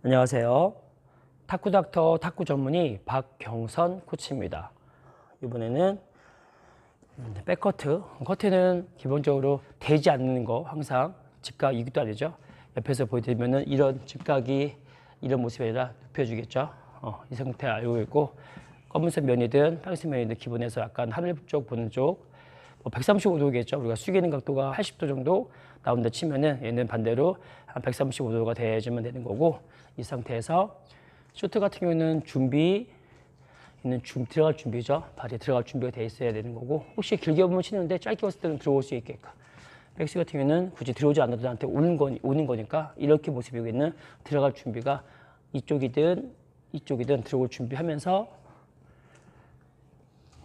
안녕하세요. 탁구닥터 탁구 전문의 박경선 코치입니다. 이번에는 백커트. 커트는 기본적으로 되지 않는 거 항상 직각 이것도 아니죠. 옆에서 보여드리면은 이런 직각이 이런 모습이 아니라 눕혀주겠죠. 이 상태 알고 있고 검은색 면이든 빨간색 면이든 기본에서 약간 하늘 쪽 보는 쪽 135도겠죠. 우리가 숙이는 각도가 80도 정도 나온다 치면은 얘는 반대로 한 135도가 돼주면 되는 거고, 이 상태에서 쇼트 같은 경우는 들어갈 준비죠. 발이 들어갈 준비가 돼 있어야 되는 거고, 혹시 길게 보면 치는데 짧게 봤을 때는 들어올 수 있게끔. 백스 같은 경우는 굳이 들어오지 않아도 나한테 오는 거니까 이렇게 모습이겠는 들어갈 준비가 이쪽이든 들어올 준비하면서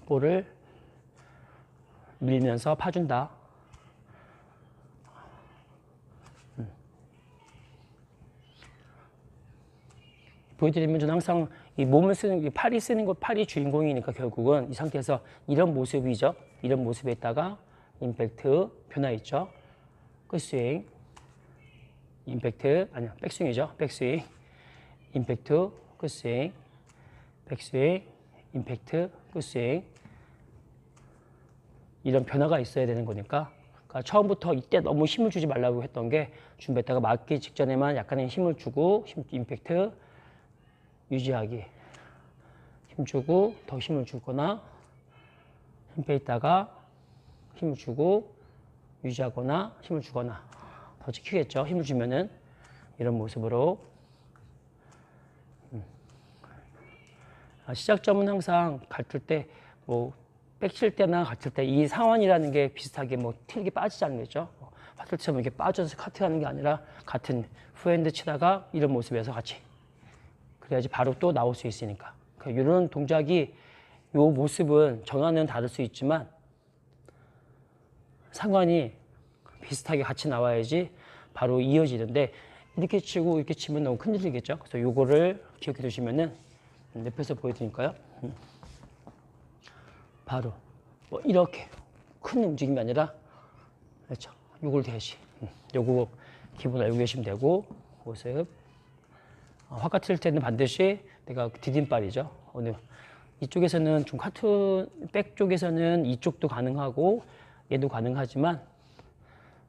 볼을 밀면서 파준다. 보여드리면 저는 항상 이 몸을 쓰는, 팔이 쓰는 것, 팔이 주인공이니까 결국은 이 상태에서 이런 모습이죠. 이런 모습에 있다가 임팩트 변화 있죠. 끝스윙, 임팩트, 아니요, 백스윙이죠. 백스윙, 임팩트, 끝스윙, 백스윙, 임팩트, 끝스윙. 이런 변화가 있어야 되는 거니까, 그러니까 처음부터 이때 너무 힘을 주지 말라고 했던 게 준비했다가 맞기 직전에만 약간의 힘을 주고 임팩트 유지하기, 힘주고 더 힘을 주거나 힘 빼있다가 힘을 주고 유지하거나 힘을 주거나 더 지키겠죠. 힘을 주면은 이런 모습으로. 시작점은 항상 같을 때 백칠 때나 같을 때 이 상완이라는 게 비슷하게 튀게 빠지지 않는 거죠. 화살처럼 이렇게 빠져서 카트하는 게 아니라 같은 후핸드 치다가 이런 모습에서 같이, 그래야지 바로 또 나올 수 있으니까. 이런 동작이, 이 모습은 정하는 다를 수 있지만 상관이 비슷하게 같이 나와야지 바로 이어지는데, 이렇게 치고 이렇게 치면 너무 큰일이겠죠. 그래서 요거를 기억해 두시면은, 옆에서 보여드릴까요? 바로 이렇게 큰 움직임이 아니라, 그렇죠. 요걸 대시. 요거 기본 알고 계시면 되고, 모습. 화가 칠 때는 반드시 내가 디딤발이죠. 이쪽에서는 좀 백 쪽에서는 이쪽도 가능하고 얘도 가능하지만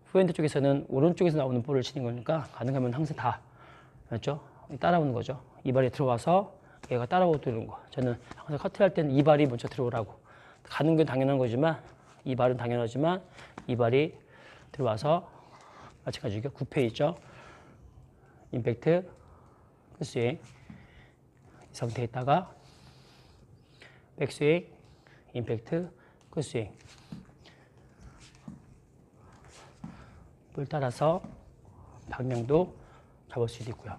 후핸드 쪽에서는 오른쪽에서 나오는 볼을 치는 거니까 가능하면 항상 다, 맞죠? 따라오는 거죠. 이 발이 들어와서 얘가 따라오는 거. 저는 항상 커트할 때는 이 발이 먼저 들어오라고. 가는 게 당연한 거지만, 이 발은 당연하지만 이 발이 들어와서 마찬가지죠. 9패 있죠. 임팩트, 끝스윙. 이 상태에 있다가 백스윙, 임팩트, 끝스윙. 볼 따라서 방향도 잡을 수 있고요.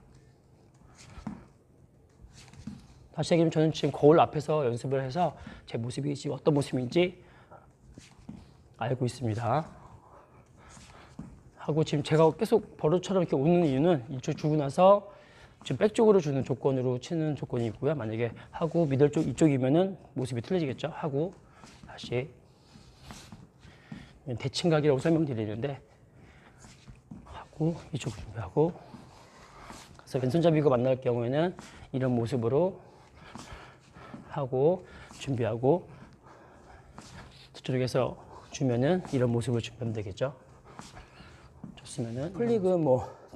다시 얘기하면 저는 지금 거울 앞에서 연습을 해서 제 모습이 지금 어떤 모습인지 알고 있습니다. 하고 지금 제가 계속 버릇처럼 이렇게 오는 이유는 이쪽 주고 나서 지금 백 쪽으로 주는 조건으로 치는 조건이 있고요. 만약에 하고 미들 쪽 이쪽이면은 모습이 틀려지겠죠. 하고 다시 대칭각이라고 설명드리는데, 하고 이쪽으로 준비하고, 그래서 왼손잡이가 만날 경우에는 이런 모습으로 하고 준비하고, 저쪽에서 주면은 이런 모습을 준비하면 되겠죠. 좋으면은 플릭은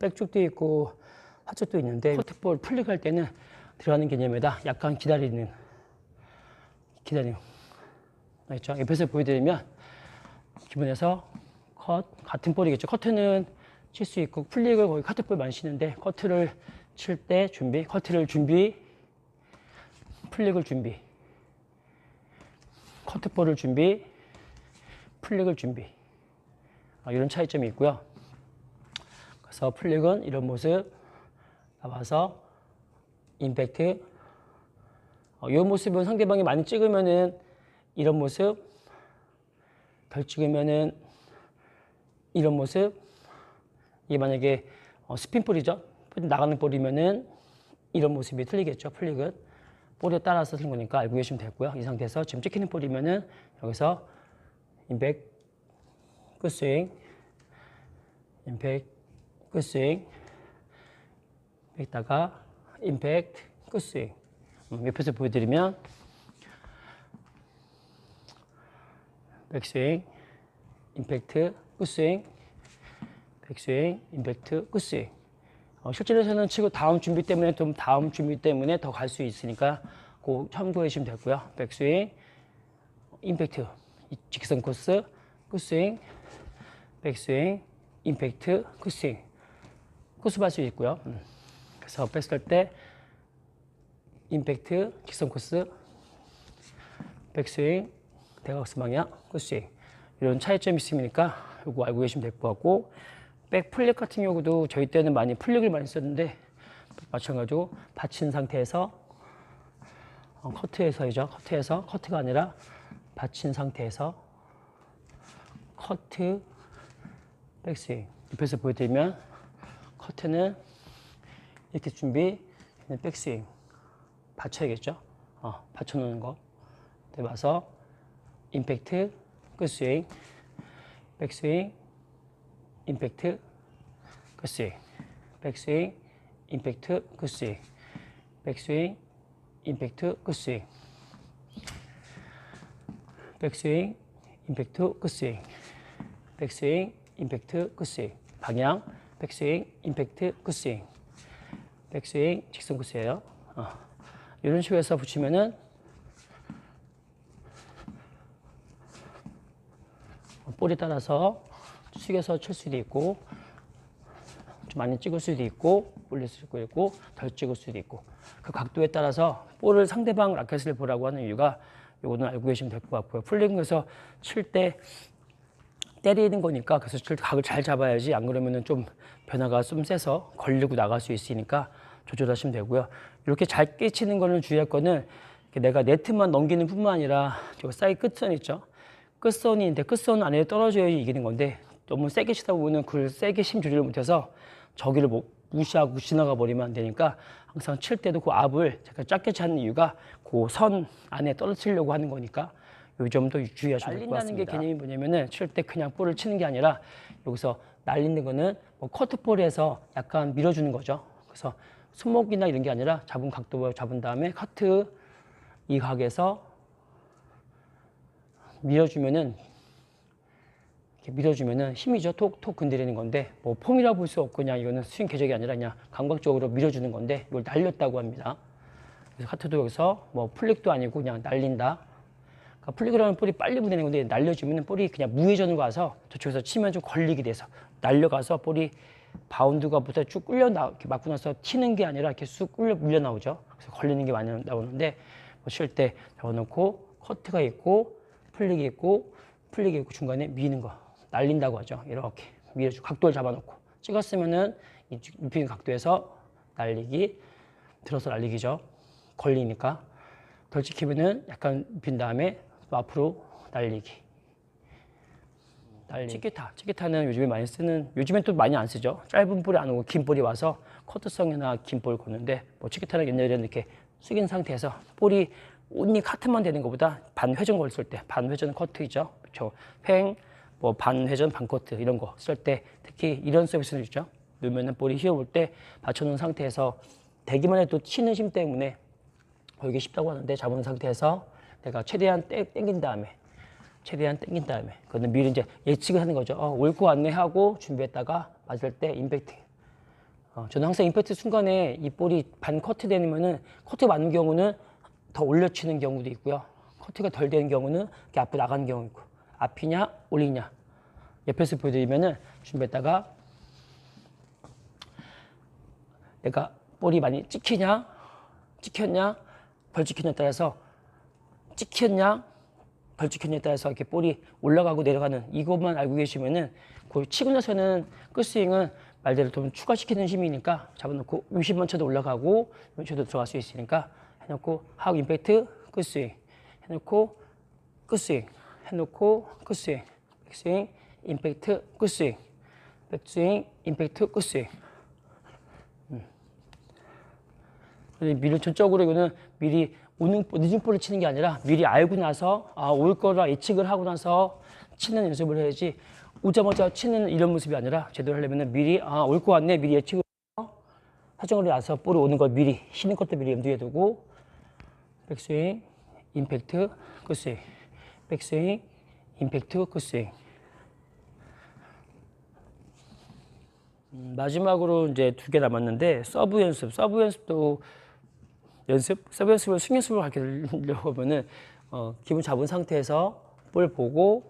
백쪽도 있고 하쪽도 있는데, 커트볼 플릭할 때는 들어가는 개념에다 약간 기다리는. 알겠죠? 옆에서 보여드리면 기본에서 같은 볼이겠죠. 커트는 칠 수 있고 플릭을 거의 카트볼 많이 치는데, 커트를 칠 때 준비, 커트를 준비, 플릭을 준비, 커트볼을 준비, 플릭을 준비. 이런 차이점이 있고요. 그래서 플릭은 이런 모습 나와서 임팩트. 이 모습은 상대방이 많이 찍으면은 이런 모습, 덜 찍으면은 이런 모습. 이게 만약에 스핀볼이죠. 나가는 볼이면은 이런 모습이 틀리겠죠. 플릭은 볼에 따라서 쓰는 거니까 알고 계시면 되고요. 이 상태에서 지금 찍히는 볼이면은 여기서 임팩트, 끝스윙, 임팩트, 끝스윙, 여기다가 임팩트, 끝스윙. 옆에서 보여드리면 백스윙, 임팩트, 끝스윙, 백스윙, 임팩트, 끝스윙. 실전에서는 치고 다음 준비 때문에 더 갈 수 있으니까 꼭 참고해 주시면 되고요. 백스윙, 임팩트, 직선 코스, 끝스윙, 백스윙, 임팩트, 끝스윙. 코스할 수 있고요. 그래서 뺐을 때 임팩트, 직선 코스, 백스윙, 대각선 방향, 끝스윙. 이런 차이점이 있으니까 이거 알고 계시면 될 것 같고, 백 플릭 같은 경우도 저희 때는 많이 플릭을 많이 썼는데 마찬가지로 받친 상태에서 커트가 아니라 받친 상태에서 커트, 백스윙. 옆에서 보여드리면 커트는 이렇게 준비, 백스윙 받쳐야겠죠. 받쳐놓는 거. 와서 임팩트, 끝스윙, 백스윙, 임팩트, 끝스윙, 백스윙, 임팩트, 끝스윙, 백스윙, 임팩트, 끝스윙, 백스윙, 임팩트, 끝스윙, 백스윙, 임팩트, 끝스윙. 방향, 백스윙, 임팩트, 끝스윙, 백스윙, 직선 코스예요. 이런 식으로 해서 붙이면은 볼에 따라서 숙여서 칠 수도 있고, 좀 많이 찍을 수도 있고, 올릴 수도 있고, 덜 찍을 수도 있고, 그 각도에 따라서 볼을 상대방 라켓을 보라고 하는 이유가 요거는 알고 계시면 될 것 같고요. 풀링에서 칠 때 때리는 거니까, 그래서 칠 때 각을 잘 잡아야지, 안 그러면은 좀 변화가 좀 세서 걸리고 나갈 수 있으니까 조절하시면 되고요. 이렇게 짧게 치는 거는 주의할 거는 내가 네트만 넘기는 뿐만 아니라 저 사이 끝선 있죠. 끝선인데 끝선 안에 떨어져야지 이기는 건데, 너무 세게 치다 보면 그걸 세게 힘 조절을 못해서 저기를 무시하고 지나가 버리면 안 되니까, 항상 칠 때도 그 앞을 제가 짧게 찾는 이유가 그 선 안에 떨어뜨리려고 하는 거니까 이 점도 주의하시면 될 것 같습니다. 날린다는 게 개념이 뭐냐면은 칠 때 그냥 볼을 치는 게 아니라 여기서 날리는 거는 뭐 커트볼에서 약간 밀어주는 거죠. 그래서 손목이나 이런 게 아니라 잡은 각도 잡은 다음에 카트 이 각에서 밀어주면은 힘이죠. 톡톡 건드리는 건데, 뭐 폼이라 볼 수 없고 그냥 이거는 스윙 궤적이 아니라 그냥 감각적으로 밀어주는 건데, 이걸 날렸다고 합니다. 그래서 카트도 여기서 뭐 플릭도 아니고 그냥 날린다. 그러니까 플릭을 하면 볼이 빨리 보내는 건데, 날려주면 볼이 그냥 무회전으로 가서 저쪽에서 치면 좀 걸리게 돼서 날려가서 볼이 바운드가 부터 쭉 이렇게 맞고 나서 튀는 게 아니라 이렇게 쑥 밀려 나오죠. 그래서 걸리는 게 많이 나오는데, 뭐 칠 때 잡아놓고 커트가 있고 플릭이 있고 중간에 미는 거 날린다고 하죠. 이렇게 밀어주고 각도를 잡아놓고 찍었으면은 이 눕히는 각도에서 날리기, 들어서 날리기죠. 걸리니까. 덜 찍히면은 약간 눕힌 다음에 또 앞으로 날리기. 치기타는 요즘에 많이 쓰는, 요즘엔 또 많이 안 쓰죠. 짧은 볼이 안 오고 긴 볼이 와서 커트성이나 긴 볼 거는데, 뭐 치기타는 옛날에는 이렇게 숙인 상태에서 볼이 온리 카트만 되는 것보다 반회전 걸었을 때, 반회전 커트이죠. 그렇죠. 뭐 반회전, 반커트 이런 거 쓸 때 특히 이런 서비스를 주죠. 넣으면은 볼이 휘어올 때 받쳐놓은 상태에서 대기만 해도 치는 힘 때문에 이게 쉽다고 하는데, 잡은 상태에서 내가 최대한 땡긴 다음에 그거는 미리 이제 예측을 하는 거죠. 올 거 같네 하고 준비했다가 맞을 때 임팩트. 저는 항상 임팩트 순간에 이 볼이 반 커트 되면은, 커트가 맞는 경우는 더 올려치는 경우도 있고요. 커트가 덜 되는 경우는 이렇게 앞으로 나가는 경우 있고, 앞이냐 올리냐. 옆에서 보여드리면은 준비했다가 내가 볼이 많이 찍혔냐 덜 찍혔냐에 따라서 덜 찍혔냐에 따라서 이렇게 볼이 올라가고 내려가는 이것만 알고 계시면은, 그 치고 나서는 끝스윙은 말대로 좀 추가시키는 힘이니까 잡아놓고 60만 쳐도 올라가고 쳐도 들어갈 수 있으니까 해놓고 하고 임팩트 끝스윙 해놓고 끝스윙 해놓고 끝스윙 백스윙 임팩트 끝스윙 백스윙 임팩트 끝스윙. 미리 전적으로 이거는 미리 늦은 볼을 치는 게 아니라 미리 알고 나서 올 거라 예측을 하고 나서 치는 연습을 해야지, 오자마자 치는 이런 모습이 아니라 제대로 하려면 미리 올 거 같네 미리 예측을 사정거리 나서 볼이 오는 걸 미리, 쉬는 것도 미리 염두에 두고, 백스윙, 임팩트, 굿스윙, 백스윙, 임팩트, 굿스윙. 마지막으로 이제 2개 남았는데, 서브 연습도 서브 연습을 스윙 연습으로 가려고 하면은, 기분 잡은 상태에서 볼 보고,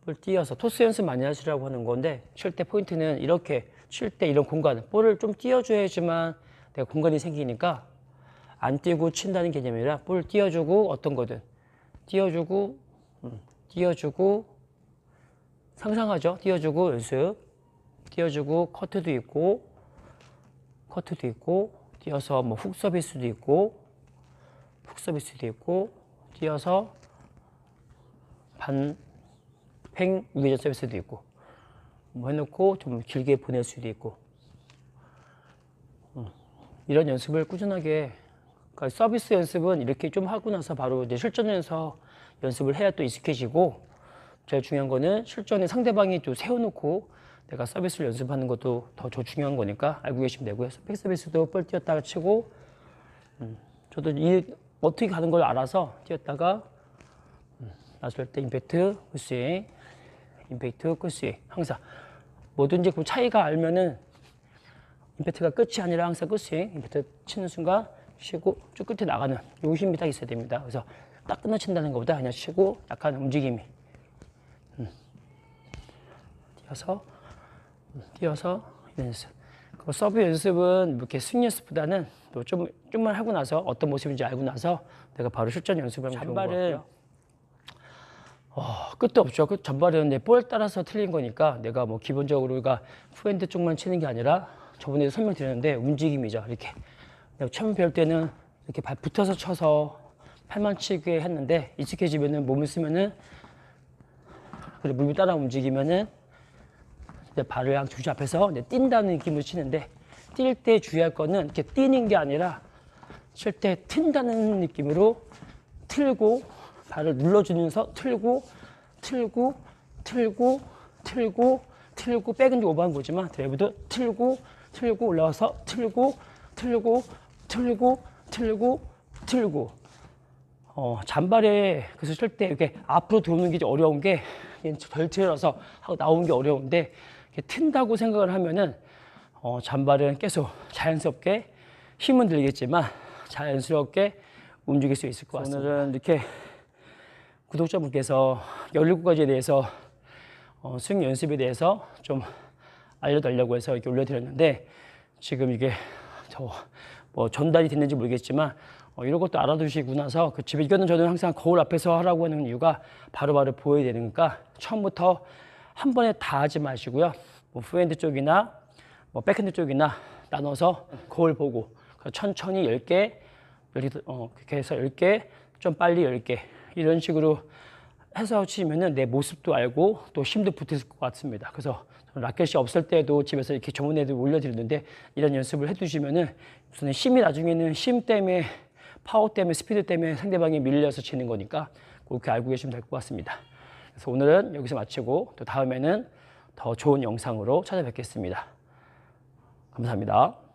볼 띄어서, 토스 연습 많이 하시라고 하는 건데, 칠 때 포인트는 이렇게, 칠 때 이런 공간, 볼을 좀 띄워줘야지만 내가 공간이 생기니까, 안 띄고 친다는 개념이 아니라, 볼 띄워주고, 어떤 거든. 띄워주고, 상상하죠? 띄워주고, 연습. 띄워주고, 커트도 있고, 띄어서 뭐 훅 서비스도 있고, 띄어서 팽 우회전 서비스도 있고, 뭐 해놓고 좀 길게 보낼 수도 있고, 이런 연습을 꾸준하게, 그러니까 서비스 연습은 이렇게 좀 하고 나서 바로 이제 실전에서 연습을 해야 또 익숙해지고, 제일 중요한 거는 실전에 상대방이 또 세워놓고 내가 서비스를 연습하는 것도 더 중요한 거니까 알고 계시면 되고요. 백 서비스도 볼 띄었다가 치고, 저도 어떻게 가는 걸 알아서 띄었다가, 나설 때 임팩트, 굿스윙, 임팩트, 굿스윙. 항상 뭐든지 그 차이가 알면은 임팩트가 끝이 아니라 항상 굿스윙, 임팩트 치는 순간 쉬고 쭉 끝에 나가는 요 힘이 딱 있어야 됩니다. 그래서 딱 끝내친다는 것보다 그냥 쉬고 약간 움직임이 띄어서 연습. 그 서브 연습은 이렇게 스윙 연습보다는 또 좀만 하고 나서 어떤 모습인지 알고 나서 내가 바로 실전 연습을 하면 좋은 것 같고요. 끝도 없죠. 그 전발은 내 볼 따라서 틀린 거니까 내가 뭐 기본적으로가 후핸드 쪽만 치는 게 아니라 저번에도 설명드렸는데 움직임이죠. 이렇게 내가 처음 배울 때는 이렇게 발 붙어서 쳐서 팔만 치게 했는데 익숙해지면은 몸을 쓰면은 그리고 물을 따라 움직이면은 내 발을 양 주시 앞에서 뛴다는 느낌으로 치는데 뛸 때 주의할 거는 이렇게 뛰는 게 아니라 칠 때 튄다는 느낌으로 틀고 발을 눌러주면서 틀고 백은 좀 오버한 거지만 드라이브도 틀고 올라와서 틀고 잔발에 그래서 칠 때 이렇게 앞으로 들어오는 게 어려운 게 덜 틀어서 하고 나오는 게 어려운데 튼다고 생각을 하면은 잔발은 계속 자연스럽게 힘은 들겠지만 자연스럽게 움직일 수 있을 것 같습니다. 오늘은 이렇게 구독자분께서 17가지에 대해서 스윙 연습에 대해서 좀 알려달라고 해서 이렇게 올려드렸는데 지금 이게 뭐 전달이 됐는지 모르겠지만 이런 것도 알아두시고 나서 그 집에 이거는 저는 항상 거울 앞에서 하라고 하는 이유가 바로바로 보여야 되니까 처음부터 한 번에 다 하지 마시고요. 뭐 프핸드 쪽이나 뭐 백핸드 쪽이나 나눠서 거울 보고 천천히 10개, 그렇게 해서 10개, 좀 빨리 10개 이런 식으로 해서 치면은 내 모습도 알고 또 힘도 붙을 것 같습니다. 그래서 라켓이 없을 때도 집에서 이렇게 전문에도 올려드리는데 이런 연습을 해두시면은 우선 힘이 나중에는 힘 때문에 파워 때문에 스피드 때문에 상대방이 밀려서 치는 거니까 그렇게 알고 계시면 될 것 같습니다. 그래서 오늘은 여기서 마치고 또 다음에는 더 좋은 영상으로 찾아뵙겠습니다. 감사합니다.